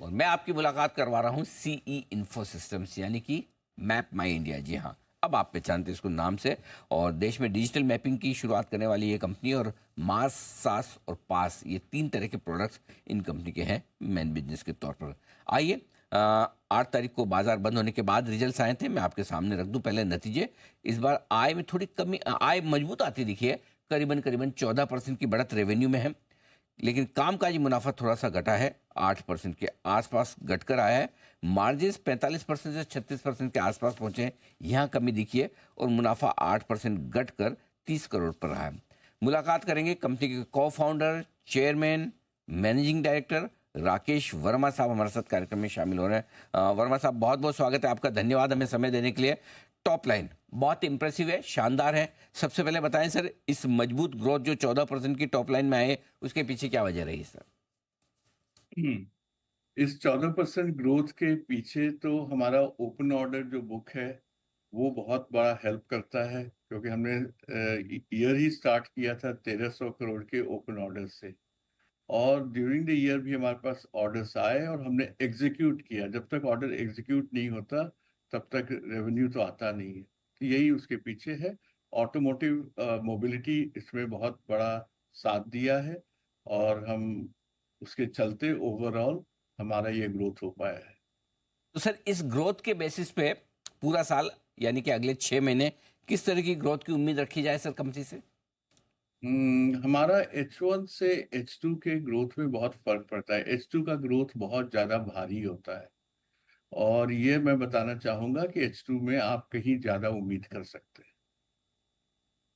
और मैं आपकी मुलाकात करवा रहा हूँ सीई इन्फो सिस्टम्स यानी कि मैप माई इंडिया। जी हाँ, अब आप पहचानते हैं इसको नाम से। और देश में डिजिटल मैपिंग की शुरुआत करने वाली ये कंपनी, और मास, सास और पास, ये 3 तरह के प्रोडक्ट्स इन कंपनी के हैं मेन बिजनेस के तौर पर। आइए, 8 तारीख को बाजार बंद होने के बाद रिजल्ट्स आए थे, मैं आपके सामने रख दूं पहले नतीजे। इस बार आय में थोड़ी कमी, आय मजबूत आती दिखी है, करीबन करीबन 14% की बढ़त रेवेन्यू में है। लेकिन कामकाजी मुनाफा थोड़ा सा घटा है, 8% के आसपास घटकर आया है। मार्जिन 45% से 36% के आसपास पहुंचे हैं, यहाँ कमी दिखी है। और मुनाफा 8% घटकर 30 करोड़ पर रहा है। मुलाकात करेंगे कंपनी के को founder, chairman, managing director Rakesh Verma साहब हमारे साथ कार्यक्रम में शामिल हो रहे हैं। वर्मा साहब, बहुत बहुत स्वागत है आपका, धन्यवाद हमें समय देने के लिए। टॉप लाइन बहुत इंप्रेसिव है, शानदार है। सबसे पहले बताएं सर, इस मजबूत ग्रोथ जो 14% की टॉप लाइन में आए, उसके पीछे क्या वजह रही सर? इस 14% ग्रोथ के पीछे तो हमारा ओपन ऑर्डर जो बुक है वो बहुत बड़ा हेल्प करता है, क्योंकि हमने ईयर ही स्टार्ट किया था 1300 करोड़ के ओपन ऑर्डर से। और ड्यूरिंग द ईयर भी हमारे पास ऑर्डर्स आए और हमने एग्जीक्यूट किया। जब तक ऑर्डर एग्जीक्यूट नहीं होता तब तक रेवेन्यू तो आता नहीं है। तो यही उसके पीछे है। ऑटोमोटिव मोबिलिटी इसमें बहुत बड़ा साथ दिया है, और हम उसके चलते ओवरऑल हमारा ये ग्रोथ हो पाया है। तो सर, इस ग्रोथ के बेसिस पे पूरा साल यानी कि अगले 6 महीने किस तरह की ग्रोथ की उम्मीद रखी जाए सर कंपनी से? हमारा H1 से H2 के ग्रोथ में बहुत फर्क पड़ता है। H2 का ग्रोथ बहुत ज्यादा भारी होता है, और ये मैं बताना चाहूंगा कि H2 में आप कहीं ज्यादा उम्मीद कर सकते हैं।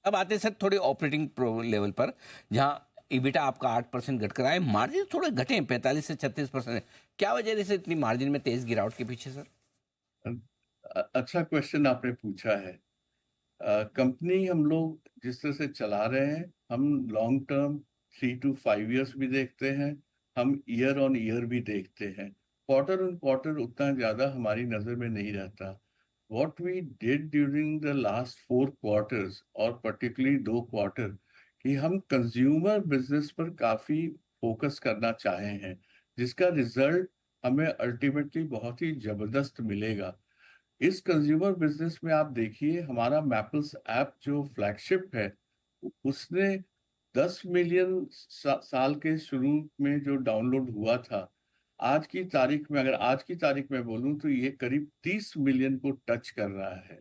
अब आते हैं सर थोड़े ऑपरेटिंग प्रो लेवल पर, जहां ईबिटा आपका 8% घटकर आए, मार्जिन थोड़े घटे हैं, 45 से 36%। क्या वजह है इतनी मार्जिन में तेज गिरावट के पीछे सर? अच्छा क्वेश्चन आपने पूछा है। कंपनी हम लोग जिस तरह से चला रहे हैं, हम लॉन्ग टर्म 3 to 5 years भी देखते हैं, हम ईयर ऑन ईयर भी देखते हैं। क्वार्टर ऑन क्वार्टर उतना ज्यादा हमारी नजर में नहीं रहता। What we did during the last 4 quarters, और पर्टिकुलरली 2 क्वार्टर, कि हम कंज्यूमर बिजनेस पर काफी फोकस करना चाहे हैं, जिसका रिजल्ट हमें अल्टीमेटली बहुत ही जबरदस्त मिलेगा। इस कंज्यूमर बिजनेस में आप देखिए, हमारा मैपल्स ऐप जो फ्लैगशिप है, उसने 10 मिलियन साल के शुरू में जो डाउनलोड हुआ था, आज की तारीख में, अगर आज की तारीख में बोलूं तो ये करीब 30 मिलियन को टच कर रहा है।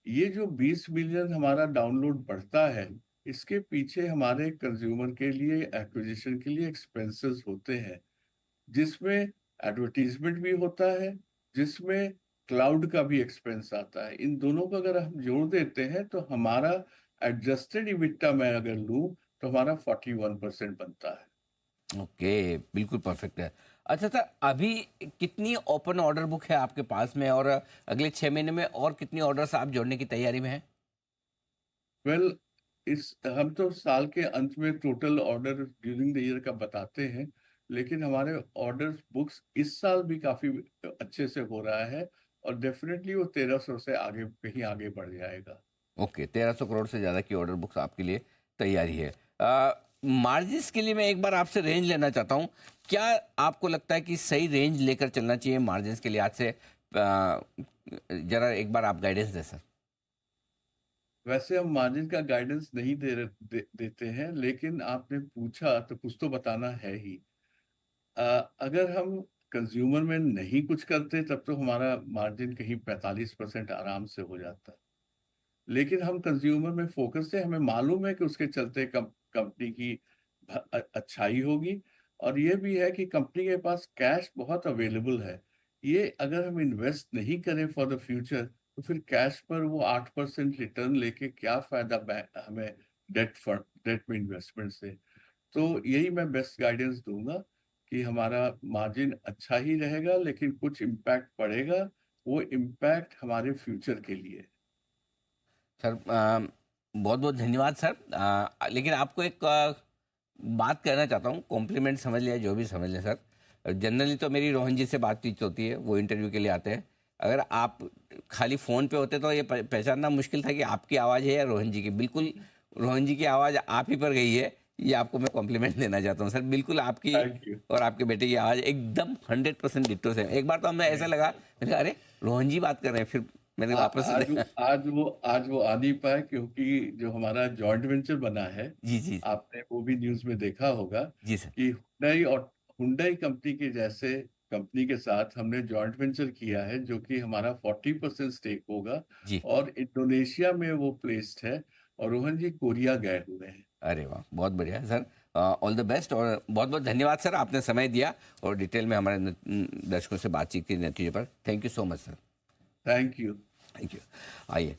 ये जो 20 मिलियन हमारा डाउनलोड बढ़ता है, इसके पीछे हमारे कंज्यूमर के लिए, एक्विजिशन के लिए एक्सपेंसेस होते हैं, जिसमें एडवर्टीजमेंट भी होता है, जिसमें क्लाउड का भी एक्सपेंस आता है। इन दोनों को अगर हम जोड़ देते हैं तो हमारा एडजस्टेड इबिट्टा मैं अगर लूं तो हमारा 41% बनता है। ओके, बिल्कुल परफेक्ट है। अच्छा सर, अभी कितनी ओपन ऑर्डर बुक है आपके पास में, और अगले 6 महीने में और कितनी ऑर्डर्स आप जोड़ने की तैयारी में हैं? वेल, इस हम तो साल के अंत में total order during the year का बताते हैं, लेकिन हमारे ऑर्डर बुक्स इस साल भी काफी अच्छे से हो रहा है, और डेफिनेटली वो 1300 से आगे, कहीं आगे बढ़ जाएगा। ओके, 1300 करोड़ से ज़्यादा की ऑर्डर बुक्स आपके लिए तैयारी है। मार्जिन्स के लिए मैं एक बार आपसे रेंज लेना चाहता हूँ। क्या आपको लगता है कि सही रेंज लेकर चलना चाहिए मार्जिन्स के लिए आज से? जरा एक बार आप गाइडेंस दें सर। वैसे हम मार्जिन का गाइडेंस नहीं देते हैं, लेकिन आपने पूछा तो कुछ तो बताना है ही। अगर हम कंज्यूमर में नहीं कुछ करते तब तो हमारा मार्जिन कहीं 45% आराम से हो जाता। लेकिन हम कंज्यूमर में फोकस है, हमें मालूम है कि उसके चलते कंपनी की अच्छाई होगी। और ये भी है कि कंपनी के पास कैश बहुत अवेलेबल है। ये अगर हम इन्वेस्ट नहीं करें फॉर द फ्यूचर, तो फिर कैश पर वो 8% रिटर्न लेके क्या फायदा हमें डेट में इन्वेस्टमेंट से। तो यही मैं बेस्ट गाइडेंस दूंगा कि हमारा मार्जिन अच्छा ही रहेगा, लेकिन कुछ इम्पैक्ट पड़ेगा। वो इम्पैक्ट हमारे फ्यूचर के लिए है। सर, बहुत बहुत धन्यवाद सर। लेकिन आपको एक बात कहना चाहता हूँ, कॉम्प्लीमेंट समझ लिया, जो भी समझ लें सर। जनरली तो मेरी रोहन जी से बातचीत होती है, वो इंटरव्यू के लिए आते हैं। अगर आप खाली फ़ोन पे होते तो ये पहचानना मुश्किल था कि आपकी आवाज़ है या रोहन जी की। बिल्कुल रोहन जी की आवाज़ आप ही पर गई है, ये आपको मैं कॉम्प्लीमेंट देना चाहता हूँ सर, बिल्कुल आपकी थैंक यू। और आपके बेटे की आवाज़ एकदम 100% डिट्टो से। एक बार तो हमें ऐसा लगा, मैंने कहा अरे रोहन जी बात कर रहे हैं, फिर मैंने वापस से आज देखा। आज वो आ नहीं पाए क्योंकि जो हमारा जॉइंट वेंचर बना है, जी जी आपने वो भी न्यूज में देखा होगा जी सर। कि हुंडई कंपनी के जैसे कंपनी के साथ हमने जॉइंट वेंचर किया है जो कि हमारा 40% स्टेक होगा, जी, और इंडोनेशिया में वो प्लेस्ड है, और रोहन जी कोरिया गए हुए हैं। अरे वाह, बहुत बढ़िया सर। ऑल द बेस्ट और बहुत बहुत धन्यवाद सर, आपने समय दिया और डिटेल में हमारे दर्शकों से बातचीत के नतीजे पर। Thank you so much sir. Thank you. Thank you. आइए।